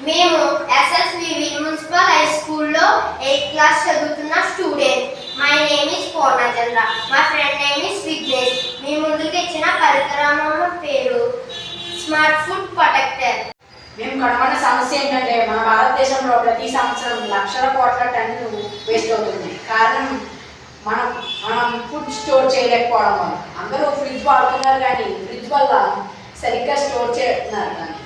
మేము ఎస్ఎస్వివి municipal high స్కూల్లో 8th class చదువుతున్న student. My name is Purnachandra. మా ఫ్రెండ్ నేమ్ ఇస్ విఘ్నేష్. మీ ముందుకు ఇచ్చిన పరికరం పేరు స్మార్ట్ ఫుడ్ ప్రొటెక్టర్. మేము కనుగొన్న సమస్య ఏంటంటే మన భారతదేశంలో ప్రతి సంవత్సరం లక్షల కోట్ల టన్నులు వేస్ట్ అవుతుంది. కారణం మనం ఫుడ్ స్టోర్ చేయలేకపోవడం వల్ల. అందరూ ఫ్రిడ్జ్ వాడుతున్నారు కానీ ఫ్రిడ్జ్ వల్ల సరిగ్గా స్టోర్ చేస్తున్నారు కానీ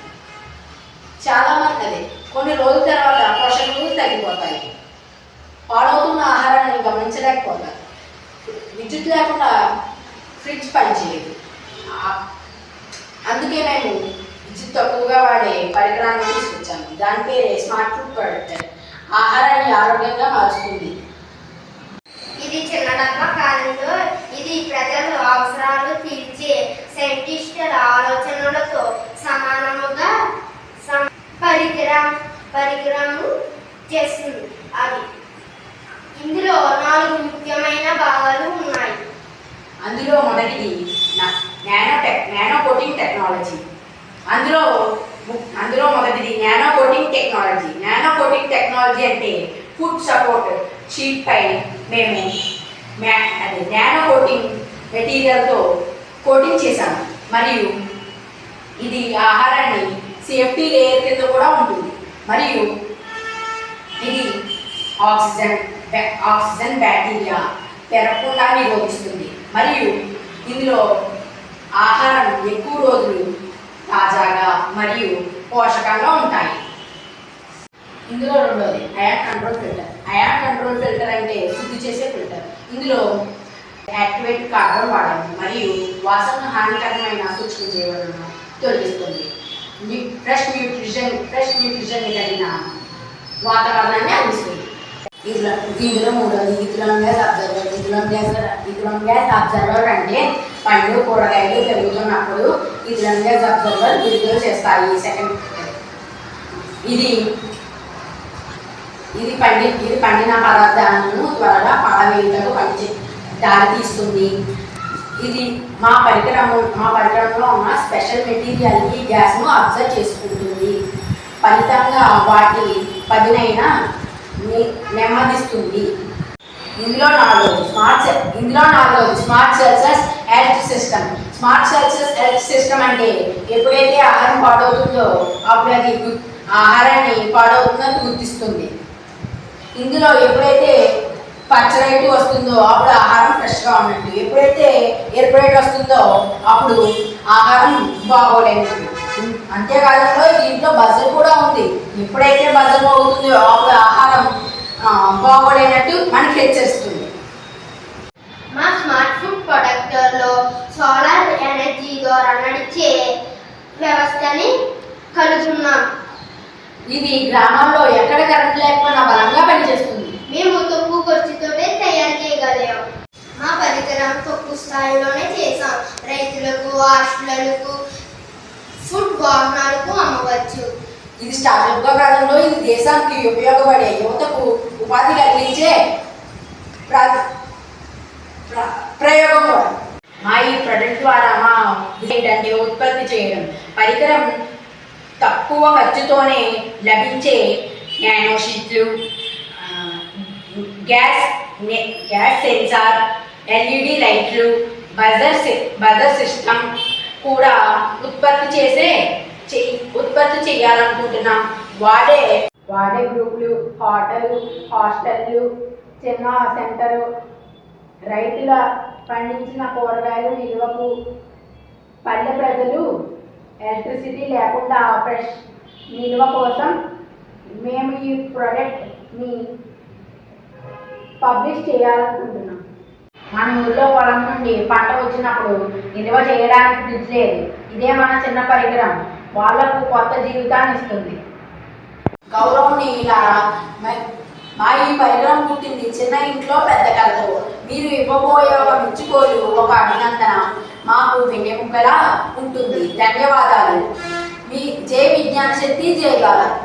చాలా మంది అదే కొన్ని రోజుల తర్వాత పోషకాలు తగ్గిపోతాయి. పాడవుతున్న ఆహారాన్ని గమనించలేకపోతారు. విద్యుత్ లేకుండా ఫ్రిడ్జ్ పనిచేయదు. అందుకే మేము విద్యుత్ తక్కువగా వాడే పరికరాన్ని తీసుకొచ్చాము. దాని పేరే స్మార్ట్ ఫుడ్ ప్రొటెక్టర్. ఆహారాన్ని ఆరోగ్యంగా మారుస్తుంది. ఇది చిన్న డబ్బా కాలంలో ఇది ప్రజల అవసరాలు తీర్చే సైంటిస్టుల ఆలోచనలతో సమానముగా పరికరము చేస్తుంది. అది ఇందులో 4 ముఖ్యమైన భాగాలు ఉన్నాయి. అందులో మొదటిది నానో కోటింగ్ టెక్నాలజీ. అందులో మొదటిది nano coating technology. Nano coating technology అంటే ఫుడ్ సపోర్ట్ షీట్ పై మేము నానో కోటింగ్ మెటీరియల్తో కోటింగ్ చేశాము. మరియు ఇది ఆహారాన్ని సేఫ్టీ లేయర్ కింద కూడా ఉంటుంది. మరియు ఇది ఆక్సిజన్ బ్యాక్టీరియా పెరగకుండా నిరోధిస్తుంది. మరియు ఇందులో ఆహారం ఎక్కువ రోజులు తాజాగా మరియు పోషకంగా ఉంటాయి. ఇందులో రెండోది ion control filter. Ion control filter అంటే శుద్ధి చేసే ఫిల్టర్. ఇందులో యాక్టివేట్ కార్బన్ వాడము మరియు వాసన హానికరమైన సూక్ష్మజీవులను తొలగిస్తుంది. ఫ్రెష్ న్యూట్రిషన్ కలిగిన వాతావరణాన్ని అందిస్తుంది. ఇందులో మూడోది ఇథిలాన్ గ్యాస్ అబ్జర్వర్. ఇథిలాన్ గ్యాస్ అబ్జర్వర్ అంటే పండ్లు కూరగాయలు పెరుగుతున్నప్పుడు ఇథిలాన్ గ్యాస్ అబ్జర్వర్ విడుదల చేస్తాయి. సెకండ్ ఇది పండిన పదార్థాలను త్వరగా పాడవేయుటకు దారితీస్తుంది. ఇది మా పరికరంలో ఉన్న స్పెషల్ మెటీరియల్ ఈ గ్యాస్ను అబ్జర్వ్ చేసుకుంటుంది. ఫలితంగా వాటి పదునైన నెమ్మదిస్తుంది. ఇందులో నాలుగోది smart sensors health system. Smart sensors health system అంటే ఎప్పుడైతే ఆహారం పాడవుతుందో అప్పుడు అది ఆహారాన్ని పాడవుతుందని గుర్తిస్తుంది. ఇందులో ఎప్పుడైతే పచ్చరైట్ వస్తుందో అప్పుడు ఆహారం ఫ్రెష్గా ఉన్నట్టు, ఎప్పుడైతే ఎరుపురైట్ వస్తుందో అప్పుడు ఆహారం బాగోలేనట్టు. అంతేకాదంలో దీంట్లో బజర్ కూడా ఉంది. ఎప్పుడైతే బజర్ అవుతుందో అప్పుడు ఆహారం బాగోలేనట్టు మనకి హెచ్చరిస్తుంది. మా స్మార్ట్ ఫుడ్ ప్రొటెక్టర్లో సోలార్ ఎనర్జీ ద్వారా నడిచే వ్యవస్థని కలుగుతున్నాం. ఇది గ్రామాల్లో ఎక్కడ కరెంట్ లేకపోయినా బలంగా పనిచేస్తుంది. మేము తక్కువ ఖర్చుతోనే తయారు చేయగలిగాం. మా పరికరం తక్కువ స్థాయిలోనే చేసాం. రైతులకు, హాస్టళ్లకు, ఫుడ్ వాహనాలకు అమ్మవచ్చు. ఇది స్టార్టప్గా కాలంలో ఇది దేశానికి ఉపయోగపడే యువతకు ఉపాధి కలిగించే ప్రయోగం కూడా. మా ఈ ప్రొడక్ట్ ద్వారా మా ఏంటంటే ఉత్పత్తి చేయడం. పరికరం తక్కువ ఖర్చుతోనే లభించే నానో షీట్లు, గ్యాస్ సెన్సార్, ఎల్ఈడి లైట్లు, బజర్ సిస్టమ్ కూడా ఉత్పత్తి చేయాలనుకుంటున్నాం. వాడే గ్రూపులు, హాస్టళ్ళు, చిన్న సెంటరు, రైతుల పండించిన కూరగాయలు నిల్వకు, పల్లె ప్రజలు ఎలక్ట్రిసిటీ లేకుండా ఫ్రెష్ నిల్వ కోసం మేము ఈ ప్రోడక్ట్ని పబ్లిష్ చేయాలనుకుంటున్నాం. మన ఊళ్ళో పొలం నుండి పంట వచ్చినప్పుడు నిల్వ చేయడానికి ఫ్రిడ్జ్ లేదు. ఇదే మన చిన్న పరికరం వాళ్లకు కొత్త జీవితాన్ని ఇస్తుంది. గౌరవనీయులారా, మా ఈ పరికరం పుట్టింది చిన్న ఇంట్లో పెద్ద కలతో. మీరు ఇవ్వబోయే ఒక మెచ్చుకోలు, ఒక అభినందన మాకు వెన్నెముకలా ఉంటుంది. ధన్యవాదాలు. మీ జై విజ్ఞాన శక్తి, జై భారత్.